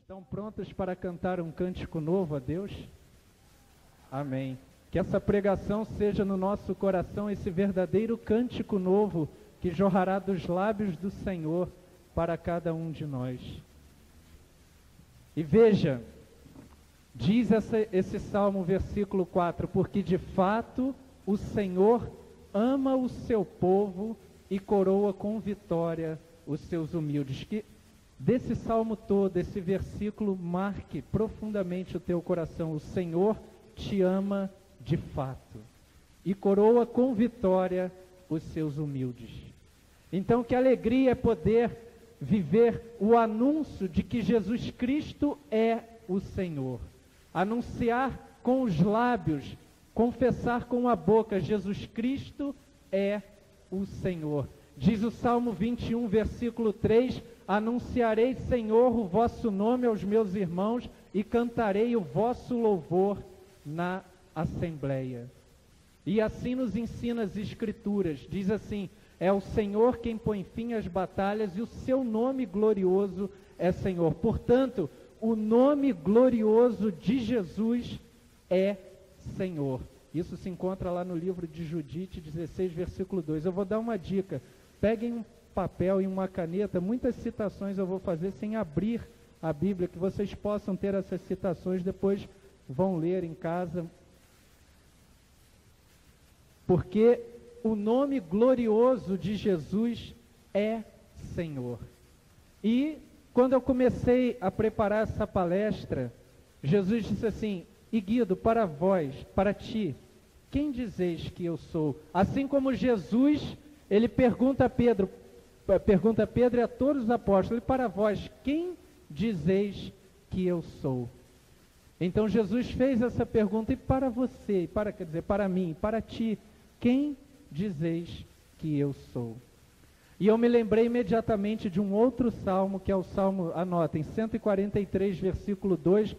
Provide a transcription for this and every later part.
Estão prontos para cantar um cântico novo a Deus? Amém. Que essa pregação seja no nosso coração esse verdadeiro cântico novo que jorrará dos lábios do Senhor para cada um de nós. E veja, diz esse Salmo, versículo 4, porque de fato o Senhor ama o seu povo e coroa com vitória os seus humildes. Que desse salmo todo, esse versículo marque profundamente o teu coração. O Senhor te ama de fato e coroa com vitória os seus humildes. Então, que alegria é poder viver o anúncio de que Jesus Cristo é o Senhor. Anunciar com os lábios, confessar com a boca, Jesus Cristo é o Senhor. Diz o Salmo 21, versículo 3, anunciarei, Senhor, o vosso nome aos meus irmãos e cantarei o vosso louvor na assembleia. E assim nos ensina as Escrituras, diz assim, é o Senhor quem põe fim às batalhas e o seu nome glorioso é Senhor. Portanto, o nome glorioso de Jesus é Senhor. Isso se encontra lá no livro de Judite 16, versículo 2. Eu vou dar uma dica. Peguem um papel e uma caneta. Muitas citações eu vou fazer sem abrir a Bíblia, que vocês possam ter essas citações, depois vão ler em casa. Porque o nome glorioso de Jesus é Senhor. E quando eu comecei a preparar essa palestra, Jesus disse assim, e Guido, para vós, para ti, quem dizeis que eu sou? Assim como Jesus, ele pergunta a Pedro e a todos os apóstolos, e para vós, quem dizeis que eu sou? Então Jesus fez essa pergunta, e para você, para mim, para ti, quem dizeis que eu sou? E eu me lembrei imediatamente de um outro salmo, que é o salmo, anotem, 143, versículo 2,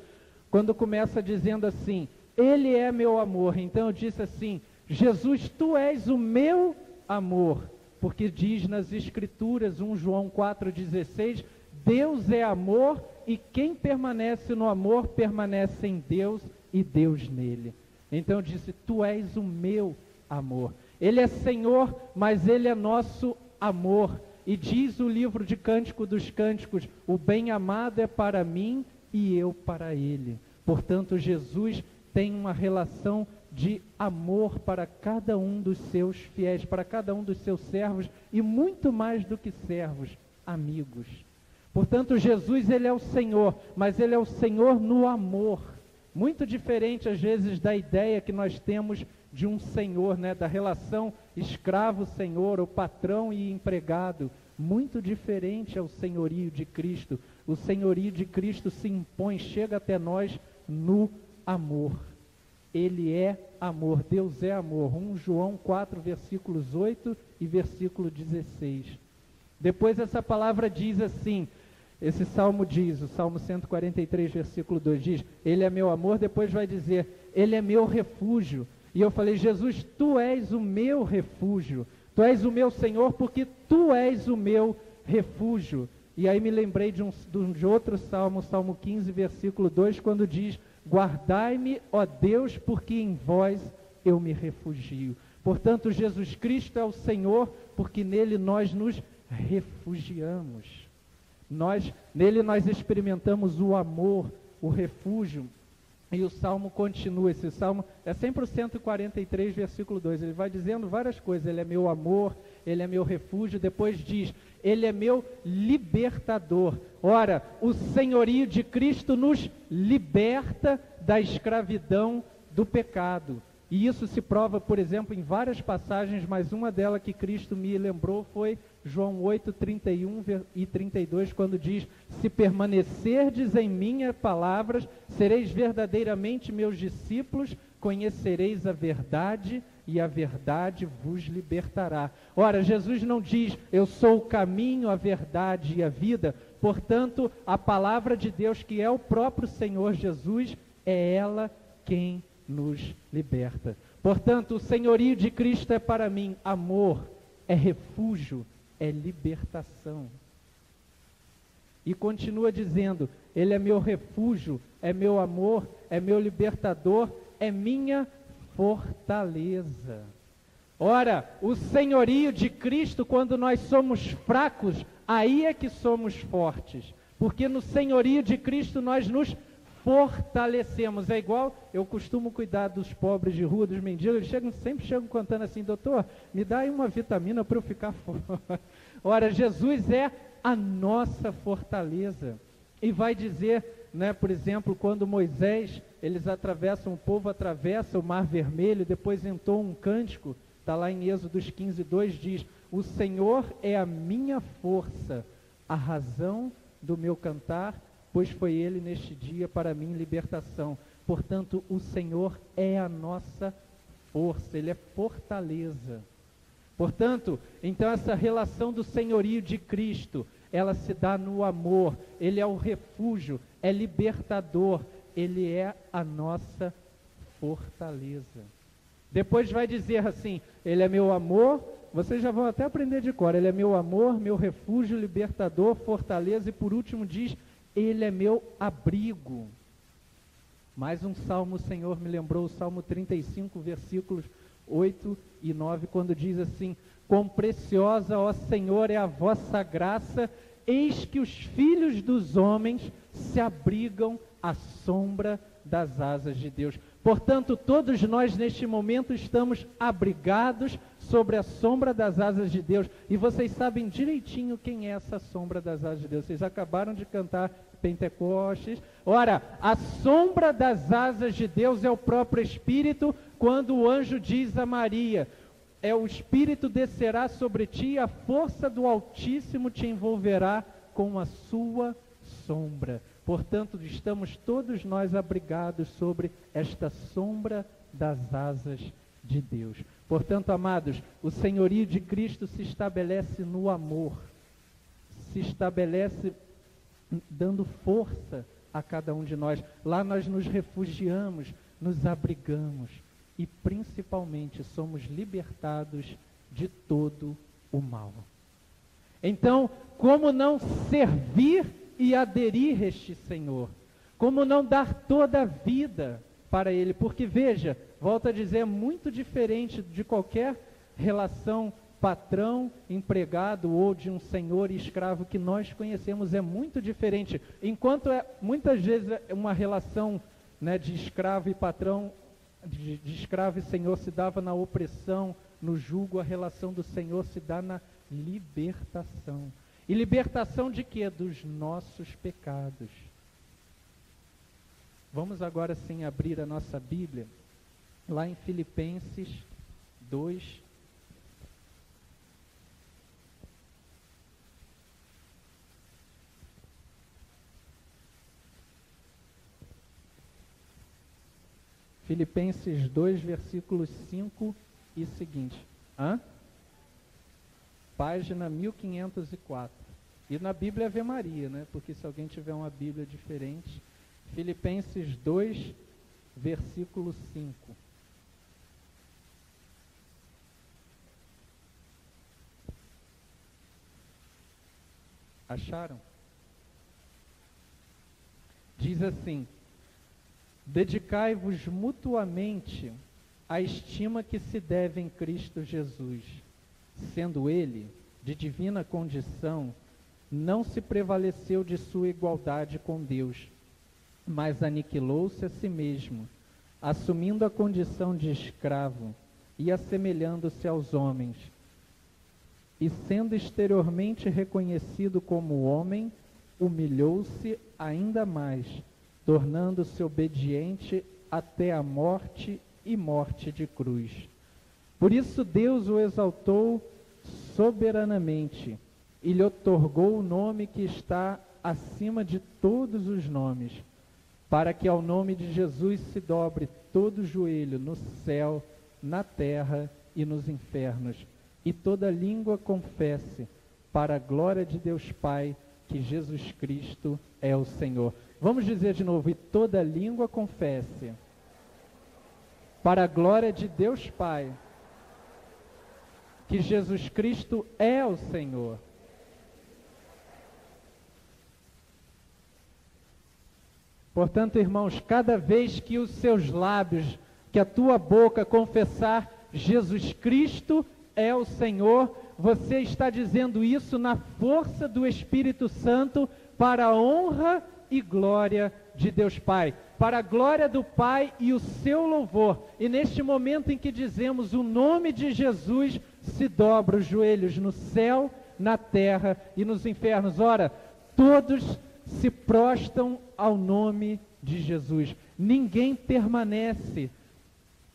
quando começa dizendo assim, Ele é meu amor. Então eu disse assim, Jesus, tu és o meu amor, porque diz nas Escrituras, 1 João 4,16, Deus é amor e quem permanece no amor permanece em Deus e Deus nele. Então eu disse, tu és o meu amor. Ele é Senhor, mas Ele é nosso amor. E diz o livro de Cântico dos Cânticos, o bem-amado é para mim e eu para Ele. Portanto, Jesus tem uma relação de amor para cada um dos seus fiéis, para cada um dos seus servos, e muito mais do que servos, amigos. Portanto, Jesus, Ele é o Senhor, mas Ele é o Senhor no amor. Muito diferente, às vezes, da ideia que nós temos de um senhor, né, da relação escravo-senhor, ou patrão e empregado. Muito diferente é o senhorio de Cristo. O senhorio de Cristo se impõe, chega até nós no amor. Ele é amor, Deus é amor. 1 João 4, versículos 8 e versículo 16. Depois essa palavra diz assim, esse salmo diz, o Salmo 143, versículo 2 diz, Ele é meu amor, depois vai dizer, Ele é meu refúgio. E eu falei, Jesus, Tu és o meu refúgio, Tu és o meu Senhor, porque Tu és o meu refúgio. E aí me lembrei de outro salmo, Salmo 15, versículo 2, quando diz, guardai-me, ó Deus, porque em vós eu me refugio. Portanto, Jesus Cristo é o Senhor, porque nele nós nos refugiamos. Nele nós experimentamos o amor, o refúgio. E o salmo continua, esse salmo é sempre o 143, versículo 2, ele vai dizendo várias coisas, Ele é meu amor, Ele é meu refúgio, depois diz, Ele é meu libertador. Ora, o senhorio de Cristo nos liberta da escravidão do pecado. E isso se prova, por exemplo, em várias passagens, mas uma delas que Cristo me lembrou foi João 8, 31 e 32, quando diz, se permanecerdes em minhas palavras, sereis verdadeiramente meus discípulos, conhecereis a verdade e a verdade vos libertará. Ora, Jesus não diz, eu sou o caminho, a verdade e a vida, portanto, a palavra de Deus, que é o próprio Senhor Jesus, é ela quem nos liberta. Portanto, o senhorio de Cristo é para mim amor, é refúgio, é libertação. E continua dizendo, Ele é meu refúgio, é meu amor, é meu libertador, é minha fortaleza. Ora, o senhorio de Cristo, quando nós somos fracos, aí é que somos fortes. Porque no senhorio de Cristo nós nos fortalecemos. É igual, eu costumo cuidar dos pobres de rua, dos mendigos, eles sempre chegam contando assim: doutor, me dá aí uma vitamina para eu ficar forte. Ora, Jesus é a nossa fortaleza. E vai dizer, né, por exemplo, quando Moisés, o povo atravessa o Mar Vermelho, depois entoa um cântico, está lá em Êxodos 15:2, diz: o Senhor é a minha força, a razão do meu cantar, pois foi Ele neste dia para mim libertação. Portanto, o Senhor é a nossa força, Ele é fortaleza. Portanto, então essa relação do senhorio de Cristo, ela se dá no amor. Ele é o refúgio, é libertador, Ele é a nossa fortaleza. Depois vai dizer assim: Ele é meu amor, vocês já vão até aprender de cor, Ele é meu amor, meu refúgio, libertador, fortaleza, e por último diz: Ele é meu abrigo. Mais um salmo, o Senhor me lembrou, o Salmo 35, versículos 8 e 9, quando diz assim: quão preciosa, ó Senhor, é a vossa graça, eis que os filhos dos homens se abrigam à sombra das asas de Deus. Portanto, todos nós neste momento estamos abrigados sobre a sombra das asas de Deus. E vocês sabem direitinho quem é essa sombra das asas de Deus. Vocês acabaram de cantar Pentecostes. Ora, a sombra das asas de Deus é o próprio Espírito, quando o anjo diz a Maria: o Espírito descerá sobre ti, a força do Altíssimo te envolverá com a sua sombra. Portanto, estamos todos nós abrigados sobre esta sombra das asas de Deus. Portanto, amados, o senhorio de Cristo se estabelece no amor, se estabelece dando força a cada um de nós. Lá nós nos refugiamos, nos abrigamos e principalmente somos libertados de todo o mal. Então, como não servir e aderir a este Senhor? Como não dar toda a vida para Ele? Porque veja, volto a dizer, é muito diferente de qualquer relação patrão, empregado ou de um senhor e escravo que nós conhecemos. É muito diferente. Enquanto muitas vezes uma relação, né, de escravo e patrão, de escravo e senhor se dava na opressão, no jugo, a relação do Senhor se dá na libertação. E libertação de quê? Dos nossos pecados. Vamos agora sim abrir a nossa Bíblia, lá em Filipenses 2. Filipenses 2, versículos 5 e seguinte. Página 1504. E na Bíblia Ave Maria, né? Porque se alguém tiver uma Bíblia diferente, Filipenses 2, versículo 5. Acharam? Diz assim: dedicai-vos mutuamente à estima que se deve em Cristo Jesus, sendo Ele, de divina condição, não se prevaleceu de sua igualdade com Deus, mas aniquilou-se a si mesmo, assumindo a condição de escravo e assemelhando-se aos homens. E sendo exteriormente reconhecido como homem, humilhou-se ainda mais, tornando-se obediente até a morte e morte de cruz. Por isso Deus o exaltou soberanamente e lhe outorgou o nome que está acima de todos os nomes, para que ao nome de Jesus se dobre todo joelho no céu, na terra e nos infernos, e toda língua confesse, para a glória de Deus Pai, que Jesus Cristo é o Senhor. Vamos dizer de novo: e toda língua confesse, para a glória de Deus Pai, que Jesus Cristo é o Senhor. Portanto, irmãos, cada vez que os seus lábios, que a tua boca confessar Jesus Cristo é o Senhor, você está dizendo isso na força do Espírito Santo para a honra e glória de Deus Pai, para a glória do Pai e o seu louvor. E neste momento em que dizemos o nome de Jesus, se dobra os joelhos no céu, na terra e nos infernos. Ora, todos se prostam ao nome de Jesus. Ninguém permanece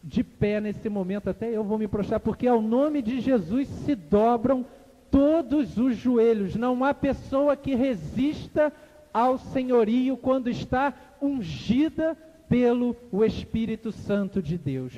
de pé nesse momento, até eu vou me prostrar, porque ao nome de Jesus se dobram todos os joelhos. Não há pessoa que resista ao senhorio quando está ungida pelo Espírito Santo de Deus.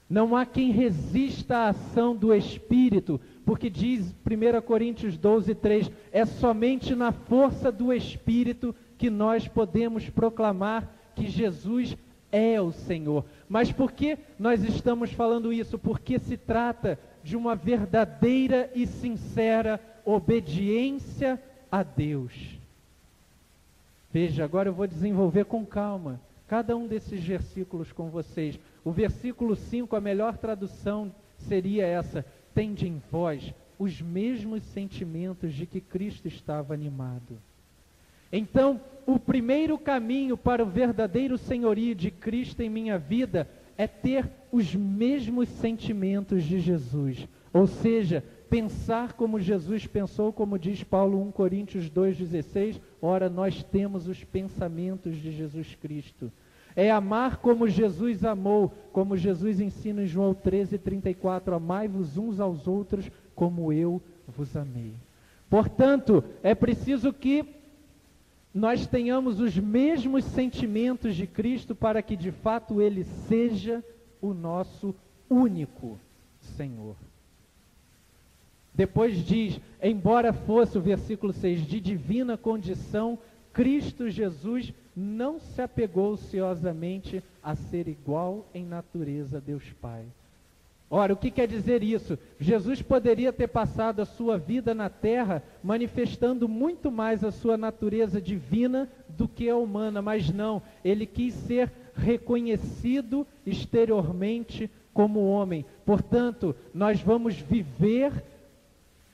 Não há quem resista à ação do Espírito, porque diz 1 Coríntios 12:3, é somente na força do Espírito que nós podemos proclamar que Jesus é o Senhor. Mas por que nós estamos falando isso? Porque se trata de uma verdadeira e sincera obediência a Deus. Veja, agora eu vou desenvolver com calma cada um desses versículos com vocês. O versículo 5, a melhor tradução seria essa: tende em vós os mesmos sentimentos de que Cristo estava animado. Então, o primeiro caminho para o verdadeiro senhorio de Cristo em minha vida é ter os mesmos sentimentos de Jesus. Ou seja, pensar como Jesus pensou, como diz Paulo 1 Coríntios 2,16, ora, nós temos os pensamentos de Jesus Cristo. É amar como Jesus amou, como Jesus ensina em João 13:34, amai-vos uns aos outros como eu vos amei. Portanto, é preciso que nós tenhamos os mesmos sentimentos de Cristo para que de fato Ele seja o nosso único Senhor. Depois diz, embora fosse, o versículo 6, de divina condição, Cristo Jesus não se apegou ociosamente a ser igual em natureza a Deus Pai. Ora, o que quer dizer isso? Jesus poderia ter passado a sua vida na terra manifestando muito mais a sua natureza divina do que a humana, mas não, ele quis ser reconhecido exteriormente como homem. Portanto, nós vamos viver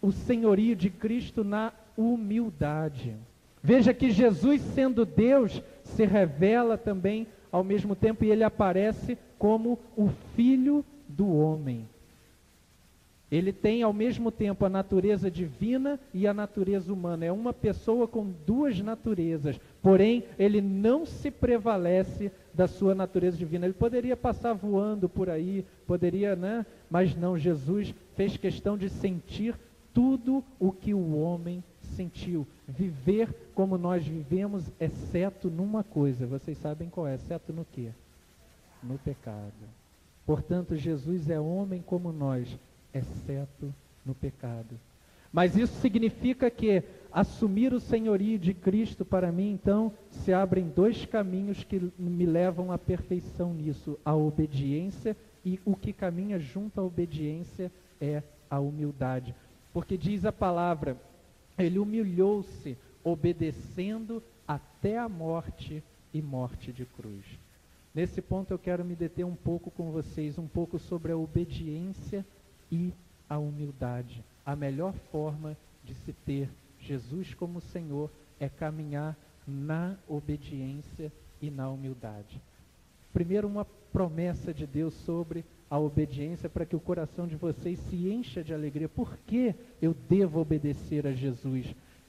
o senhorio de Cristo na humildade. Veja que Jesus, sendo Deus, se revela também ao mesmo tempo e ele aparece como o Filho do homem. Ele tem ao mesmo tempo a natureza divina e a natureza humana. É uma pessoa com duas naturezas, porém ele não se prevalece da sua natureza divina. Ele poderia passar voando por aí, poderia, né? Mas não, Jesus fez questão de sentir tudo o que o homem sentiu, viver como nós vivemos, exceto numa coisa. Vocês sabem qual é? Exceto no quê? No pecado. Portanto, Jesus é homem como nós, exceto no pecado. Mas isso significa que assumir o senhorio de Cristo para mim, então, se abrem dois caminhos que me levam à perfeição nisso, a obediência, e o que caminha junto à obediência é a humildade. Porque diz a palavra, ele humilhou-se, obedecendo até a morte e morte de cruz. Nesse ponto eu quero me deter um pouco com vocês, um pouco sobre a obediência e a humildade. A melhor forma de se ter Jesus como Senhor é caminhar na obediência e na humildade. Primeiro, uma promessa de Deus sobre a obediência para que o coração de vocês se encha de alegria. Por que eu devo obedecer a Jesus?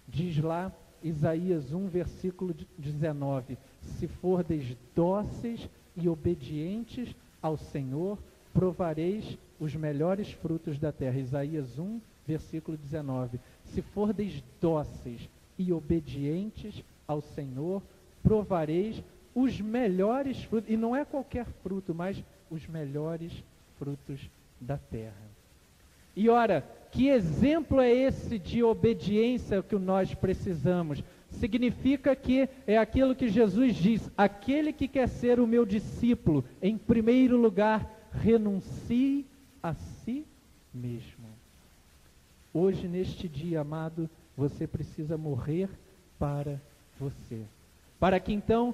Diz lá Isaías 1, versículo 19, se fordes dóceis e obedientes ao Senhor, provareis os melhores frutos da terra. Isaías 1, versículo 19, se fordes dóceis e obedientes ao Senhor, provareis os melhores frutos, e não é qualquer fruto, mas os melhores frutos da terra. E ora, que exemplo é esse de obediência que nós precisamos? Significa que é aquilo que Jesus diz, aquele que quer ser o meu discípulo, em primeiro lugar, renuncie a si mesmo. Hoje, neste dia, amado, você precisa morrer para você. para que então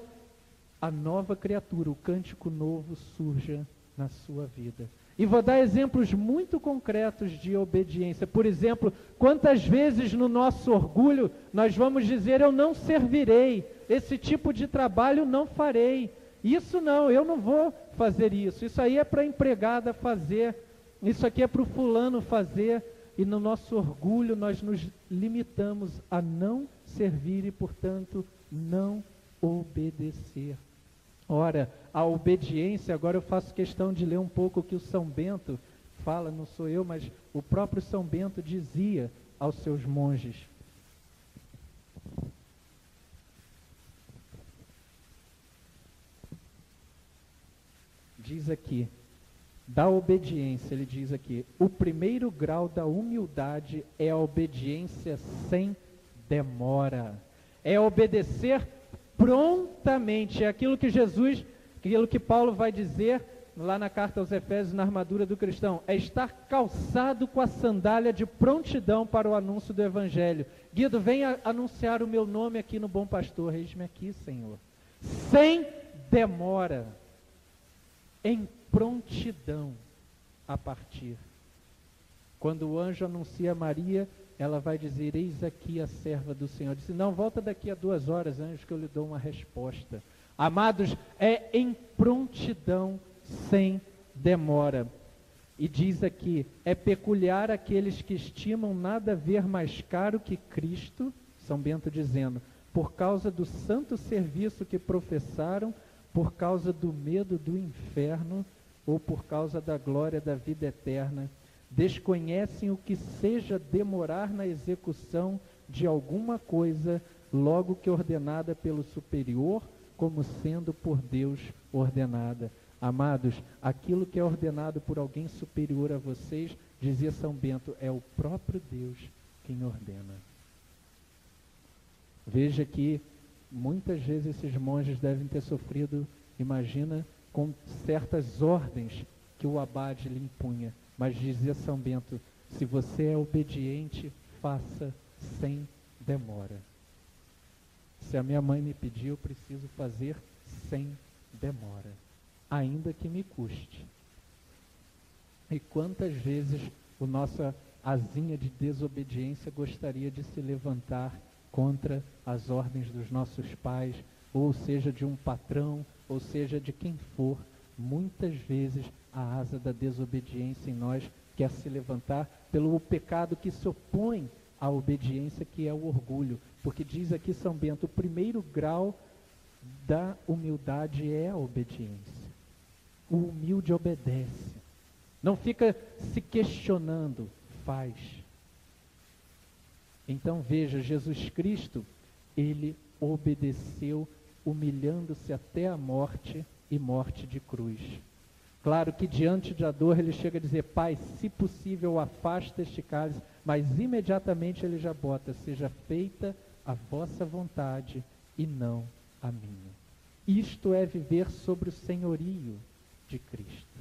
a nova criatura, o cântico novo, surja na sua vida. E vou dar exemplos muito concretos de obediência. Por exemplo, quantas vezes no nosso orgulho nós vamos dizer: eu não servirei, esse tipo de trabalho não farei, isso não, eu não vou fazer isso aí é para a empregada fazer, isso aqui é para o fulano fazer, e no nosso orgulho nós nos limitamos a não servir e, portanto, não obedecer. Ora, a obediência, agora eu faço questão de ler um pouco o que o São Bento fala, não sou eu, mas o próprio São Bento dizia aos seus monges. Diz aqui, da obediência, ele diz aqui: o primeiro grau da humildade é a obediência sem demora. É obedecer prontamente. É aquilo que Paulo vai dizer lá na carta aos Efésios, na armadura do cristão. É estar calçado com a sandália de prontidão para o anúncio do Evangelho. Guido, venha anunciar o meu nome aqui no Bom Pastor. Eis-me aqui, Senhor. Sem demora. Em prontidão a partir. Quando o anjo anuncia a Maria, ela vai dizer: eis aqui a serva do Senhor. Disse: não, volta daqui a 2 horas, anjo, que eu lhe dou uma resposta. Amados, é em prontidão, sem demora. E diz aqui: é peculiar aqueles que estimam nada haver mais caro que Cristo, São Bento dizendo, por causa do santo serviço que professaram, por causa do medo do inferno, ou por causa da glória da vida eterna, desconhecem o que seja demorar na execução de alguma coisa, logo que ordenada pelo superior, como sendo por Deus ordenada. Amados, aquilo que é ordenado por alguém superior a vocês, dizia São Bento, é o próprio Deus quem ordena. Veja que muitas vezes esses monges devem ter sofrido, imagina, com certas ordens que o abade lhe impunha. Mas dizia São Bento: se você é obediente, faça sem demora. Se a minha mãe me pediu, eu preciso fazer sem demora, ainda que me custe. E quantas vezes a nossa asinha de desobediência gostaria de se levantar contra as ordens dos nossos pais, ou seja, de um patrão, ou seja, de quem for. Muitas vezes a asa da desobediência em nós quer se levantar pelo pecado que se opõe à obediência, que é o orgulho. Porque diz aqui São Bento, o primeiro grau da humildade é a obediência. O humilde obedece. Não fica se questionando, faz. Então veja, Jesus Cristo, ele obedeceu, humilhando-se até a morte e morte de cruz. Claro que diante da dor ele chega a dizer: Pai, se possível afasta este cálice, mas imediatamente ele já bota: seja feita a vossa vontade e não a minha. Isto é viver sobre o senhorio de Cristo.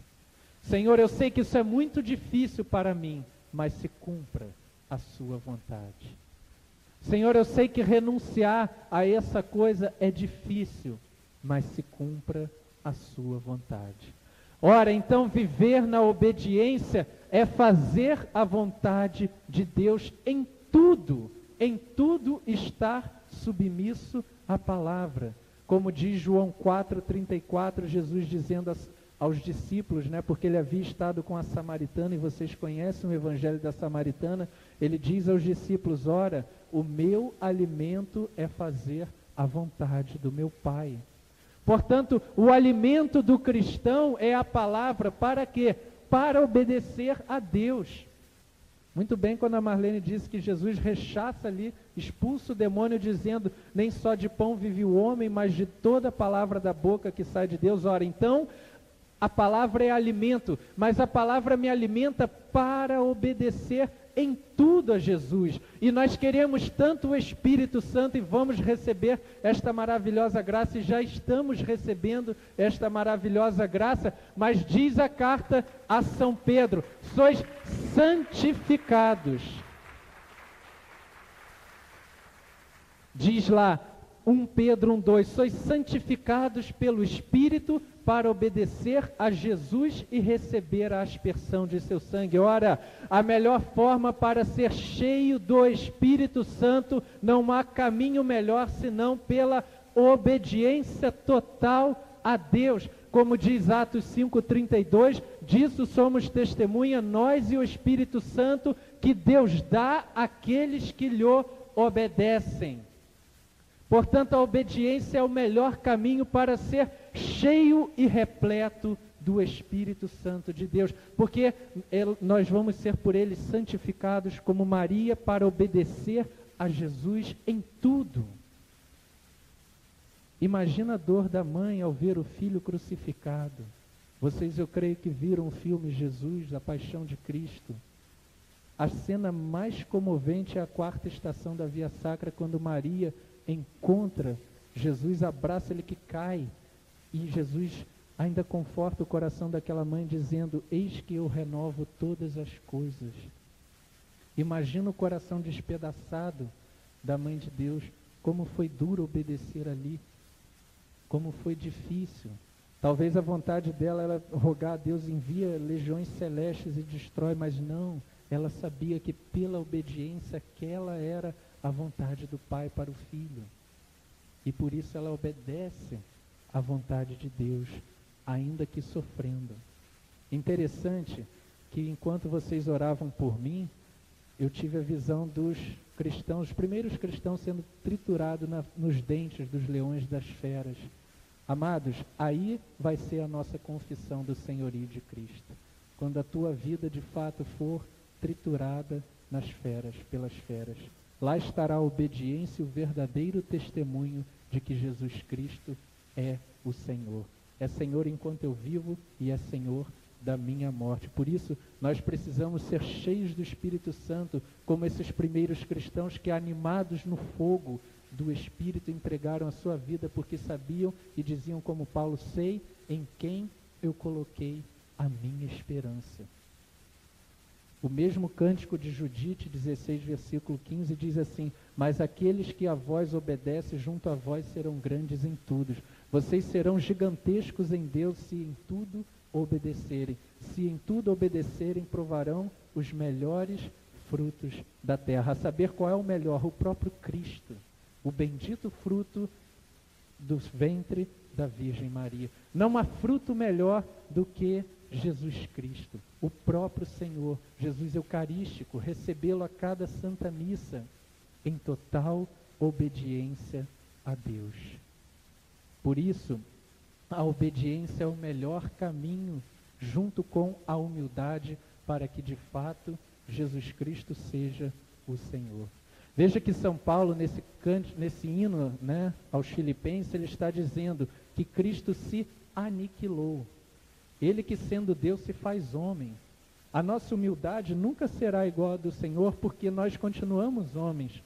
Senhor, eu sei que isso é muito difícil para mim, mas se cumpra a sua vontade. Senhor, eu sei que renunciar a essa coisa é difícil, mas se cumpra a sua vontade. Ora, então viver na obediência é fazer a vontade de Deus em tudo estar submisso à palavra. Como diz João 4,34, Jesus dizendo aos discípulos, porque ele havia estado com a samaritana, e vocês conhecem o evangelho da samaritana, ele diz aos discípulos: ora, o meu alimento é fazer a vontade do meu Pai. Portanto, o alimento do cristão é a palavra. Para quê? Para obedecer a Deus. Muito bem, quando a Marlene disse que Jesus rechaça ali, expulsa o demônio, dizendo: nem só de pão vive o homem, mas de toda palavra da boca que sai de Deus. Ora, então, a palavra é alimento, mas a palavra me alimenta para obedecer em tudo a Jesus. E nós queremos tanto o Espírito Santo, e vamos receber esta maravilhosa graça, e já estamos recebendo esta maravilhosa graça, mas diz a carta a São Pedro: sois santificados. Diz lá: 1 Pedro 1:2, sois santificados pelo Espírito para obedecer a Jesus e receber a aspersão de seu sangue. Ora, a melhor forma para ser cheio do Espírito Santo, não há caminho melhor senão pela obediência total a Deus. Como diz Atos 5:32, disso somos testemunha, nós e o Espírito Santo, que Deus dá àqueles que lhe obedecem. Portanto, a obediência é o melhor caminho para ser cheio e repleto do Espírito Santo de Deus, porque nós vamos ser por Ele santificados como Maria para obedecer a Jesus em tudo. Imagina a dor da mãe ao ver o filho crucificado. Vocês, eu creio que viram o filme Jesus, a Paixão de Cristo. A cena mais comovente é a quarta estação da Via Sacra, quando Maria encontra Jesus, abraça ele que cai, e Jesus ainda conforta o coração daquela mãe dizendo: eis que eu renovo todas as coisas. Imagina o coração despedaçado da mãe de Deus, como foi duro obedecer ali, como foi difícil. Talvez a vontade dela era rogar a Deus, envia legiões celestes e destrói, mas não, ela sabia que pela obediência aquela era a vontade do Pai para o Filho. E por isso ela obedece à vontade de Deus, ainda que sofrendo. Interessante que enquanto vocês oravam por mim, eu tive a visão dos cristãos, os primeiros cristãos sendo triturados nos dentes dos leões das feras. Amados, aí vai ser a nossa confissão do senhorio de Cristo. Quando a tua vida de fato for triturada nas feras, pelas feras. Lá estará a obediência e o verdadeiro testemunho de que Jesus Cristo é o Senhor. É Senhor enquanto eu vivo e é Senhor da minha morte. Por isso, nós precisamos ser cheios do Espírito Santo, como esses primeiros cristãos que, animados no fogo do Espírito, entregaram a sua vida porque sabiam e diziam como Paulo: sei em quem eu coloquei a minha esperança. O mesmo cântico de Judite 16, versículo 15, diz assim: mas aqueles que a vós obedecem, junto a vós serão grandes em tudo. Vocês serão gigantescos em Deus se em tudo obedecerem. Se em tudo obedecerem, provarão os melhores frutos da terra. A saber qual é o melhor? O próprio Cristo, o bendito fruto do ventre da Virgem Maria. Não há fruto melhor do que Jesus Cristo, o próprio Senhor, Jesus Eucarístico, recebê-lo a cada Santa Missa, em total obediência a Deus. Por isso, a obediência é o melhor caminho, junto com a humildade, para que de fato Jesus Cristo seja o Senhor. Veja que São Paulo, nesse hino, né, aos Filipenses, ele está dizendo que Cristo se aniquilou. Ele que sendo Deus se faz homem. A nossa humildade nunca será igual a do Senhor, porque nós continuamos homens.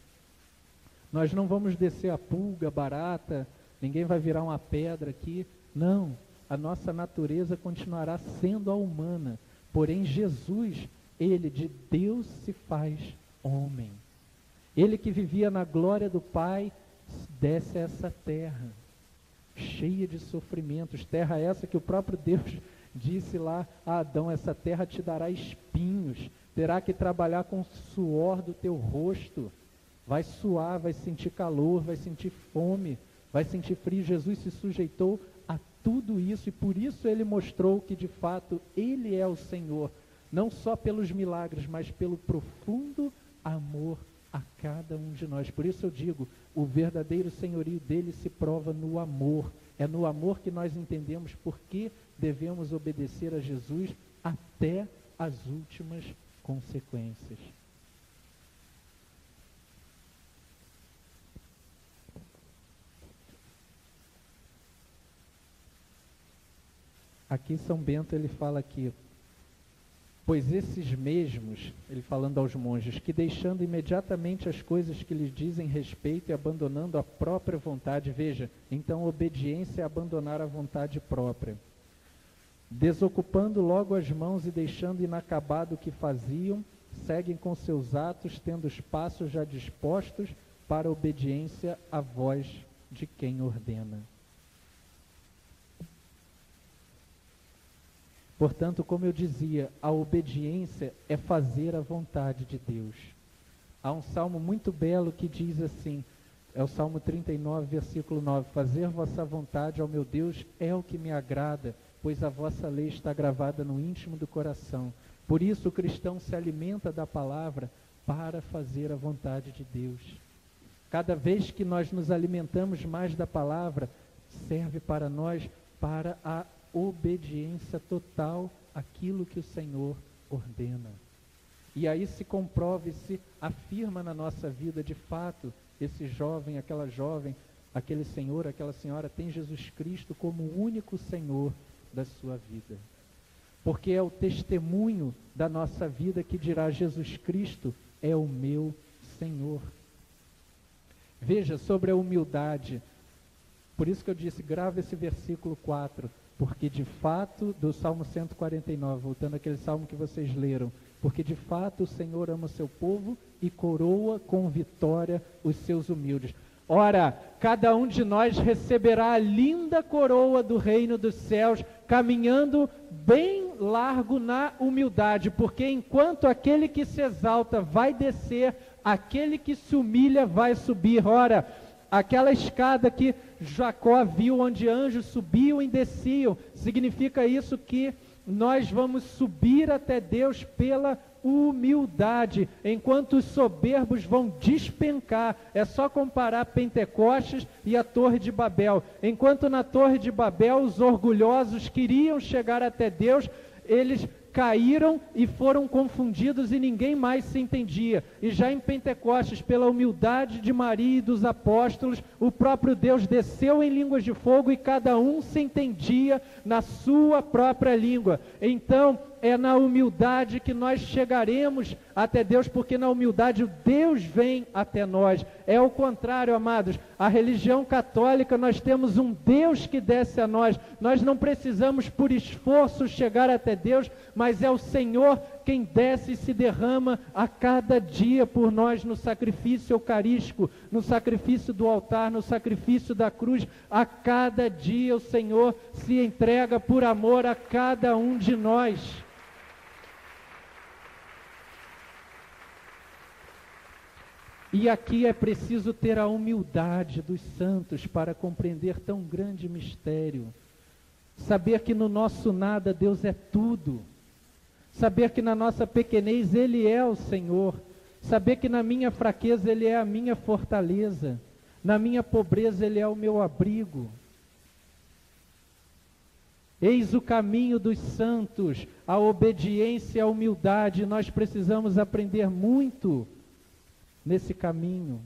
Nós não vamos descer a pulga, a barata, ninguém vai virar uma pedra aqui. Não, a nossa natureza continuará sendo a humana. Porém, Jesus, ele de Deus se faz homem. Ele que vivia na glória do Pai, desce a essa terra, cheia de sofrimentos. Terra essa que o próprio Deus disse lá a Adão: essa terra te dará espinhos, terá que trabalhar com o suor do teu rosto, vai suar, vai sentir calor, vai sentir fome, vai sentir frio. Jesus se sujeitou a tudo isso e por isso ele mostrou que de fato ele é o Senhor, não só pelos milagres, mas pelo profundo amor a cada um de nós. Por isso eu digo, o verdadeiro senhorio dele se prova no amor. É no amor que nós entendemos por que devemos obedecer a Jesus até as últimas consequências. Aqui São Bento ele fala aqui: pois esses mesmos, ele falando aos monges, que deixando imediatamente as coisas que lhes dizem respeito e abandonando a própria vontade, veja, então obediência é abandonar a vontade própria, desocupando logo as mãos e deixando inacabado o que faziam, seguem com seus atos, tendo os passos já dispostos para a obediência a vós de quem ordena. Portanto, como eu dizia, a obediência é fazer a vontade de Deus. Há um salmo muito belo que diz assim, é o Salmo 39, versículo 9, fazer vossa vontade, ó meu Deus, é o que me agrada, pois a vossa lei está gravada no íntimo do coração. Por isso o cristão se alimenta da palavra para fazer a vontade de Deus. Cada vez que nós nos alimentamos mais da palavra, serve para nós para a obediência total àquilo que o Senhor ordena. E aí se comprova e se afirma na nossa vida, de fato, esse jovem, aquela jovem, aquele senhor, aquela senhora tem Jesus Cristo como o único Senhor da sua vida. Porque é o testemunho da nossa vida que dirá: Jesus Cristo é o meu Senhor. Veja, sobre a humildade, por isso que eu disse, grava esse versículo 4, porque de fato, do Salmo 149, voltando àquele salmo que vocês leram, porque de fato o Senhor ama o seu povo e coroa com vitória os seus humildes. Ora, cada um de nós receberá a linda coroa do reino dos céus, caminhando bem largo na humildade, porque enquanto aquele que se exalta vai descer, aquele que se humilha vai subir. Ora, aquela escada que Jacó viu, onde anjos subiam e desciam, significa isso, que nós vamos subir até Deus pela humildade, enquanto os soberbos vão despencar. É só comparar Pentecostes e a Torre de Babel. Enquanto na Torre de Babel os orgulhosos queriam chegar até Deus, eles caíram e foram confundidos e ninguém mais se entendia. E já em Pentecostes, pela humildade de Maria e dos apóstolos, o próprio Deus desceu em línguas de fogo e cada um se entendia na sua própria língua. Então, é na humildade que nós chegaremos até Deus, porque na humildade o Deus vem até nós. É o contrário, amados. A religião católica, nós temos um Deus que desce a nós. Nós não precisamos por esforço chegar até Deus, mas é o Senhor quem desce e se derrama a cada dia por nós no sacrifício eucarístico, no sacrifício do altar, no sacrifício da cruz. A cada dia o Senhor se entrega por amor a cada um de nós. E aqui é preciso ter a humildade dos santos para compreender tão grande mistério. Saber que no nosso nada Deus é tudo. Saber que na nossa pequenez Ele é o Senhor. Saber que na minha fraqueza Ele é a minha fortaleza. Na minha pobreza Ele é o meu abrigo. Eis o caminho dos santos, a obediência e a humildade. Nós precisamos aprender muito nesse caminho.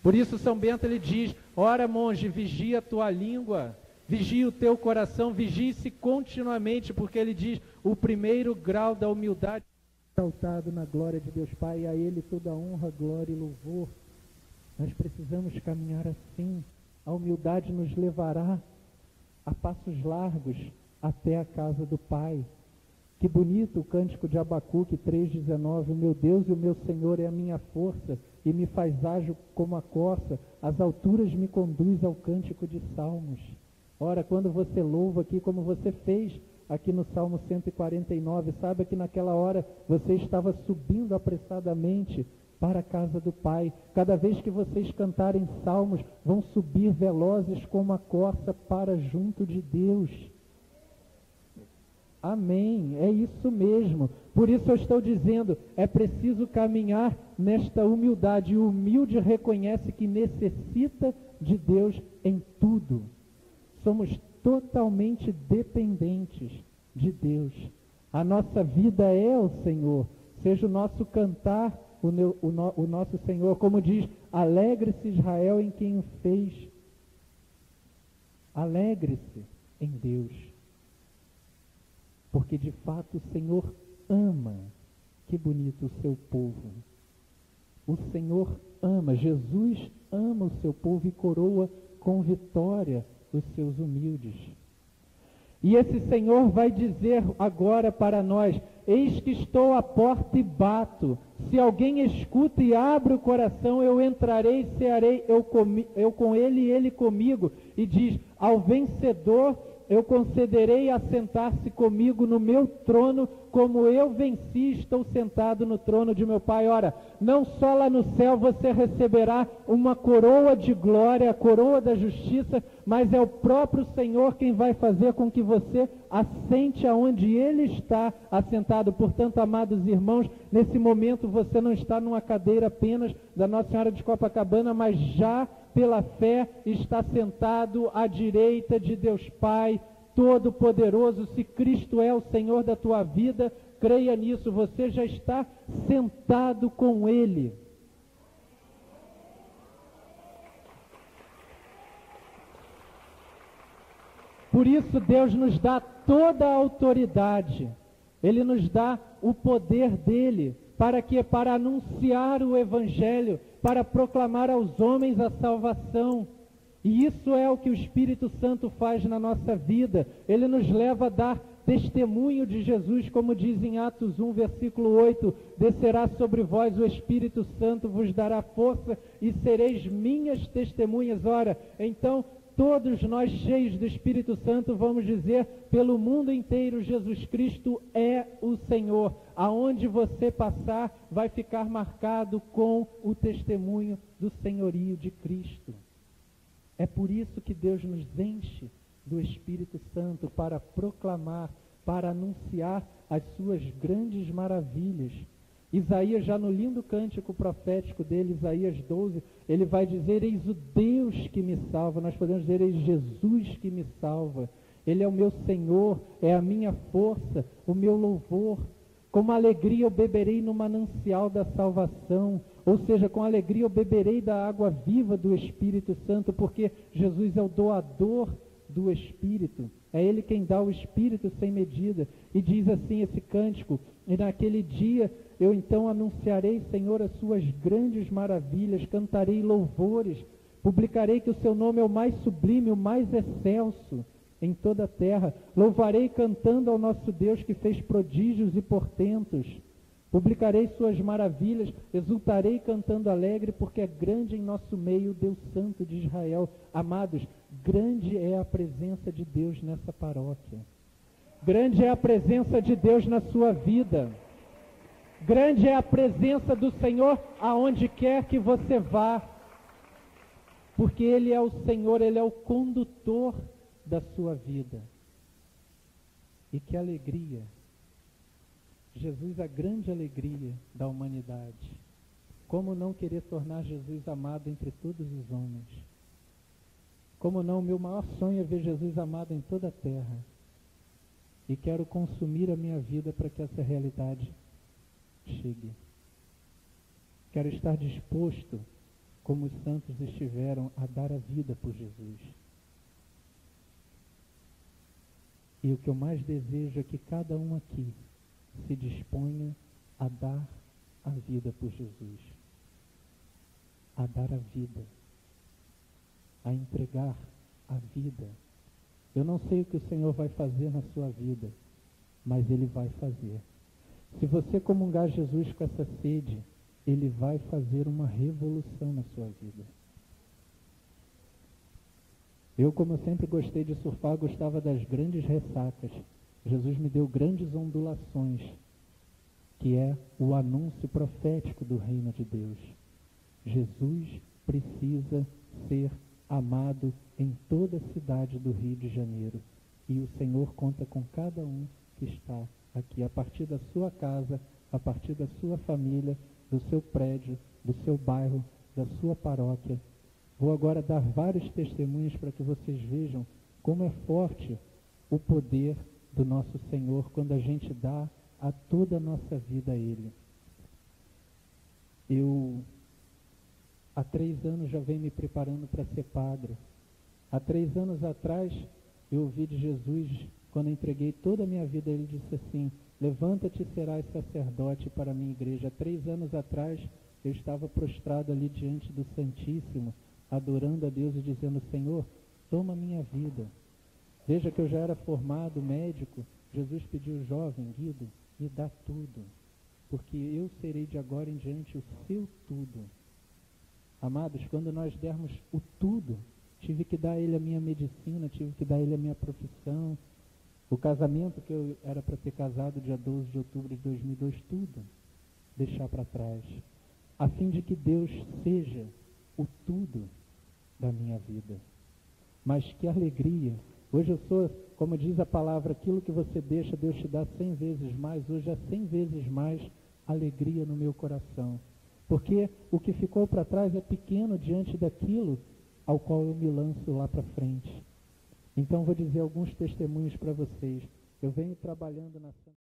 Por isso São Bento ele diz: ora, monge, vigia a tua língua, vigia o teu coração, vigie-se continuamente, porque ele diz: o primeiro grau da humildade é exaltado na glória de Deus Pai, e a Ele toda honra, glória e louvor. Nós precisamos caminhar assim. A humildade nos levará a passos largos até a casa do Pai. Que bonito o cântico de Abacuque 3,19, o meu Deus e o meu Senhor é a minha força, e me faz ágil como a corça, as alturas me conduz ao cântico de salmos. Ora, quando você louva aqui, como você fez aqui no Salmo 149, saiba que naquela hora você estava subindo apressadamente para a casa do Pai. Cada vez que vocês cantarem salmos, vão subir velozes como a corça para junto de Deus. Amém, é isso mesmo. Por isso eu estou dizendo, é preciso caminhar nesta humildade. O humilde reconhece que necessita de Deus em tudo. Somos totalmente dependentes de Deus. A nossa vida é o Senhor. Seja o nosso cantar, o nosso Senhor. Como diz, alegre-se Israel em quem o fez. Alegre-se em Deus. Porque de fato o Senhor ama. Que bonito o seu povo. O Senhor ama, Jesus ama o seu povo e coroa com vitória os seus humildes. E esse Senhor vai dizer agora para nós: eis que estou à porta e bato. Se alguém escuta e abre o coração, eu entrarei e cearei eu com ele e ele comigo. E diz: ao vencedor eu concederei assentar-se comigo no meu trono, como eu venci e estou sentado no trono de meu Pai. Ora, não só lá no céu você receberá uma coroa de glória, a coroa da justiça, mas é o próprio Senhor quem vai fazer com que você assente aonde Ele está assentado. Portanto, amados irmãos, nesse momento você não está numa cadeira apenas da Nossa Senhora de Copacabana, mas já pela fé está sentado à direita de Deus Pai Todo-Poderoso. Se Cristo é o Senhor da tua vida, creia nisso, você já está sentado com Ele. Por isso Deus nos dá toda a autoridade, Ele nos dá o poder dEle, para que? Para anunciar o Evangelho, para proclamar aos homens a salvação. E isso é o que o Espírito Santo faz na nossa vida. Ele nos leva a dar testemunho de Jesus, como diz em Atos 1, versículo 8, descerá sobre vós o Espírito Santo, vos dará força e sereis minhas testemunhas. Ora, então, todos nós cheios do Espírito Santo vamos dizer pelo mundo inteiro: Jesus Cristo é o Senhor. Aonde você passar vai ficar marcado com o testemunho do senhorio de Cristo. É por isso que Deus nos enche do Espírito Santo, para proclamar, para anunciar as suas grandes maravilhas. Isaías, já no lindo cântico profético dele, Isaías 12, ele vai dizer: eis o Deus que me salva. Nós podemos dizer: eis Jesus que me salva. Ele é o meu Senhor, é a minha força, o meu louvor. Com alegria eu beberei no manancial da salvação. Ou seja, com alegria eu beberei da água viva do Espírito Santo, porque Jesus é o doador do Espírito. É Ele quem dá o Espírito sem medida. E diz assim esse cântico: e naquele dia eu então anunciarei, Senhor, as suas grandes maravilhas, cantarei louvores, publicarei que o seu nome é o mais sublime, o mais excelso em toda a terra. Louvarei cantando ao nosso Deus que fez prodígios e portentos. Publicarei suas maravilhas, exultarei cantando alegre, porque é grande em nosso meio o Deus Santo de Israel. Amados, grande é a presença de Deus nessa paróquia. Grande é a presença de Deus na sua vida. Grande é a presença do Senhor aonde quer que você vá. Porque Ele é o Senhor, Ele é o condutor da sua vida. E que alegria! Jesus, a grande alegria da humanidade. Como não querer tornar Jesus amado entre todos os homens? Como não? Meu maior sonho é ver Jesus amado em toda a terra. E quero consumir a minha vida para que essa realidade chegue. Quero estar disposto, como os santos estiveram, a dar a vida por Jesus. E o que eu mais desejo é que cada um aqui se disponha a dar a vida por Jesus, a dar a vida, a entregar a vida. Eu não sei o que o Senhor vai fazer na sua vida, mas Ele vai fazer. Se você comungar Jesus com essa sede, Ele vai fazer uma revolução na sua vida. Eu, como sempre gostei de surfar, gostava das grandes ressacas. Jesus me deu grandes ondulações, que é o anúncio profético do reino de Deus. Jesus precisa ser amado em toda a cidade do Rio de Janeiro. E o Senhor conta com cada um que está aqui, a partir da sua casa, a partir da sua família, do seu prédio, do seu bairro, da sua paróquia. Vou agora dar vários testemunhos para que vocês vejam como é forte o poder do nosso Senhor quando a gente dá a toda a nossa vida a Ele. Eu, há 3 anos, já venho me preparando para ser padre. Há 3 anos atrás, eu ouvi de Jesus, quando entreguei toda a minha vida, Ele disse assim: levanta-te e serás sacerdote para a minha igreja. Há 3 anos atrás, eu estava prostrado ali diante do Santíssimo, adorando a Deus e dizendo: Senhor, toma a minha vida. Veja que eu já era formado médico. Jesus pediu, jovem, Guido, me dá tudo, porque eu serei de agora em diante o seu tudo. Amados, quando nós dermos o tudo, tive que dar a ele a minha medicina, tive que dar a ele a minha profissão, o casamento que eu era para ter casado dia 12 de outubro de 2002, tudo deixar para trás, a fim de que Deus seja o tudo da minha vida. Mas que alegria! Hoje eu sou, como diz a palavra, aquilo que você deixa, Deus te dá 100 vezes mais. Hoje é 100 vezes mais alegria no meu coração. Porque o que ficou para trás é pequeno diante daquilo ao qual eu me lanço lá para frente. Então vou dizer alguns testemunhos para vocês. Eu venho trabalhando na